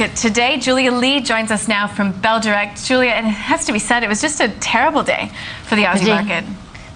Market today. Julia Lee joins us now from Bell Direct. Julia, it has to be said, it was just a terrible day for the Aussie market.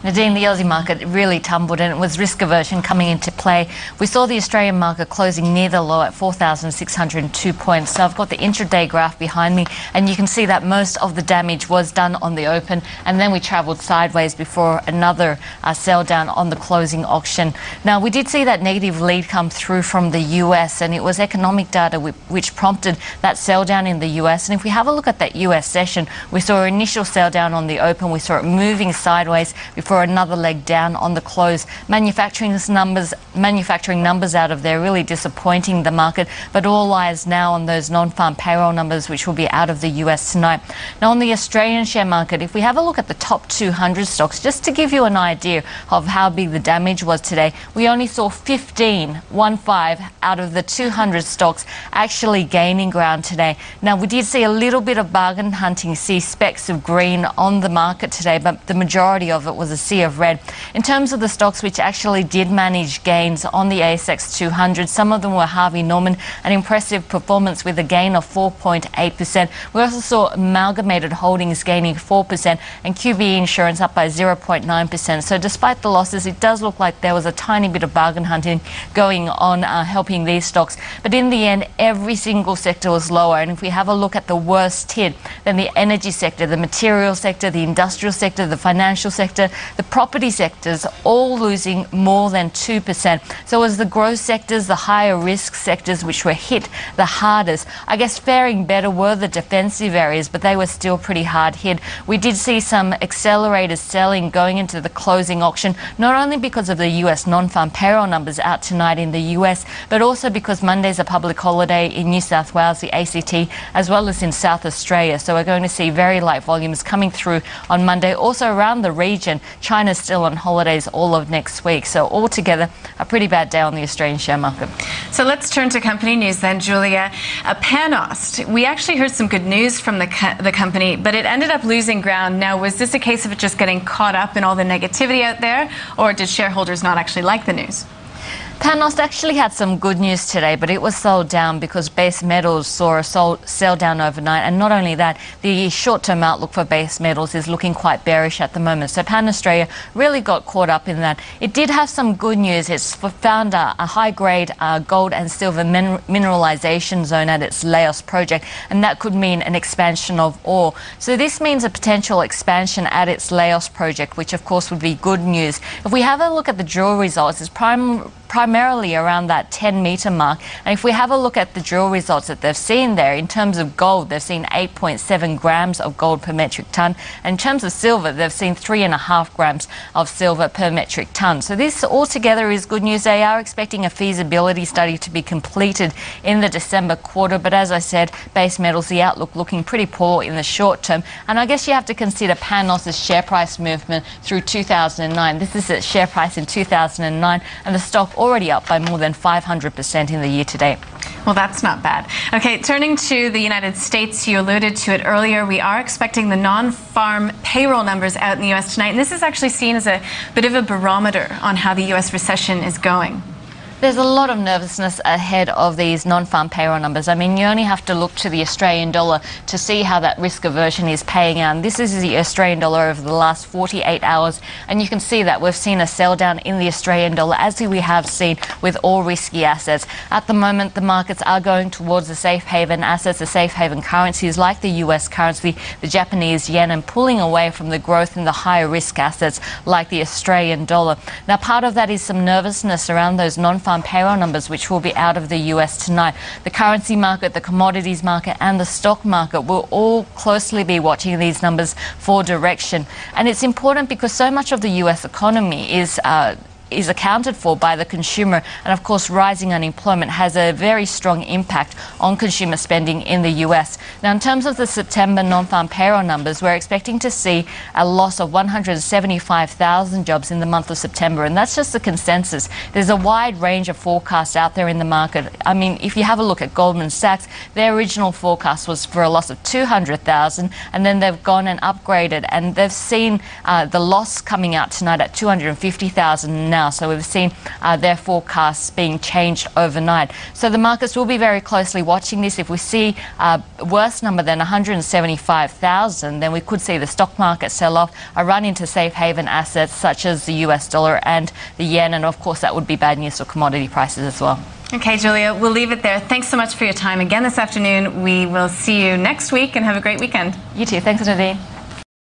Nadine, the Aussie market really tumbled and it was risk aversion coming into play. We saw the Australian market closing near the low at 4,602 points. So I've got the intraday graph behind me and you can see that most of the damage was done on the open and then we travelled sideways before another sell down on the closing auction. Now, we did see that negative lead come through from the US and it was economic data which prompted that sell down in the US. And if we have a look at that US session, we saw an initial sell down on the open. We saw it moving sideways before another leg down on the close. Manufacturing numbers out of there really disappointing the market, but all eyes now on those non-farm payroll numbers which will be out of the US tonight. Now on the Australian share market, if we have a look at the top 200 stocks, just to give you an idea of how big the damage was today, we only saw 15 out of the 200 stocks actually gaining ground today. Now we did see a little bit of bargain hunting, see specks of green on the market today, but the majority of it was a sea of red. In terms of the stocks which actually did manage gains on the ASX 200, some of them were Harvey Norman, an impressive performance with a gain of 4.8%. We also saw Amalgamated Holdings gaining 4% and QBE Insurance up by 0.9%. So despite the losses, it does look like there was a tiny bit of bargain hunting going on helping these stocks. But in the end, every single sector was lower. And if we have a look at the worst hit, then the energy sector, the material sector, the industrial sector, the financial sector, the property sectors all losing more than 2%. So as the growth sectors, the higher risk sectors which were hit the hardest, I guess faring better were the defensive areas, but they were still pretty hard hit. We did see some accelerated selling going into the closing auction, not only because of the US non-farm payroll numbers out tonight in the US, but also because Monday's a public holiday in New South Wales, the ACT, as well as in South Australia. So we're going to see very light volumes coming through on Monday. Also around the region, China's still on holidays all of next week. So altogether, a pretty bad day on the Australian share market. So let's turn to company news then, Julia. Panost, we actually heard some good news from the company, but it ended up losing ground. Now, was this a case of it just getting caught up in all the negativity out there, or did shareholders not actually like the news? Panost actually had some good news today, but it was sold down because base metals saw a sell down overnight. And not only that, the short-term outlook for base metals is looking quite bearish at the moment. So Pan Australia really got caught up in that. It did have some good news. It's found a high-grade gold and silver mineralization zone at its Laos project, and that could mean an expansion of ore. So this means a potential expansion at its Laos project, which of course would be good news. If we have a look at the drill results, it's primarily around that 10-metre mark. And if we have a look at the drill results that they've seen there, in terms of gold, they've seen 8.7 grams of gold per metric tonne. And in terms of silver, they've seen 3.5 grams of silver per metric tonne. So this altogether is good news. They are expecting a feasibility study to be completed in the December quarter. But as I said, base metals, the outlook looking pretty poor in the short term. And I guess you have to consider Panos's share price movement through 2009. This is its share price in 2009, and the stock already up by more than 500% in the year to date. Well, that's not bad. Okay, turning to the United States, you alluded to it earlier. We are expecting the non-farm payroll numbers out in the U.S. tonight, and this is actually seen as a bit of a barometer on how the U.S. recession is going. There's a lot of nervousness ahead of these non-farm payroll numbers. I mean, you only have to look to the Australian dollar to see how that risk aversion is paying out. And this is the Australian dollar over the last 48 hours. And you can see that we've seen a sell down in the Australian dollar, as we have seen with all risky assets. At the moment, the markets are going towards the safe haven assets, the safe haven currencies like the US currency, the Japanese yen, and pulling away from the growth in the higher risk assets like the Australian dollar. Now, part of that is some nervousness around those non-farm payroll numbers which will be out of the US tonight. The currency market, the commodities market and the stock market will all closely be watching these numbers for direction. And it's important because so much of the US economy is accounted for by the consumer, and of course rising unemployment has a very strong impact on consumer spending in the US. Now, in terms of the September non-farm payroll numbers, we're expecting to see a loss of 175,000 jobs in the month of September, and that's just the consensus. There's a wide range of forecasts out there in the market. I mean, if you have a look at Goldman Sachs, their original forecast was for a loss of 200,000, and then they've gone and upgraded, and they've seen the loss coming out tonight at 250,000 now. now. So we've seen their forecasts being changed overnight. So the markets will be very closely watching this. If we see a worse number than 175,000, then we could see the stock market sell off, a run into safe haven assets such as the US dollar and the yen, and of course that would be bad news for commodity prices as well. Okay, Julia, we'll leave it there. Thanks so much for your time again this afternoon. We will see you next week and have a great weekend. You too. Thanks, Nadine.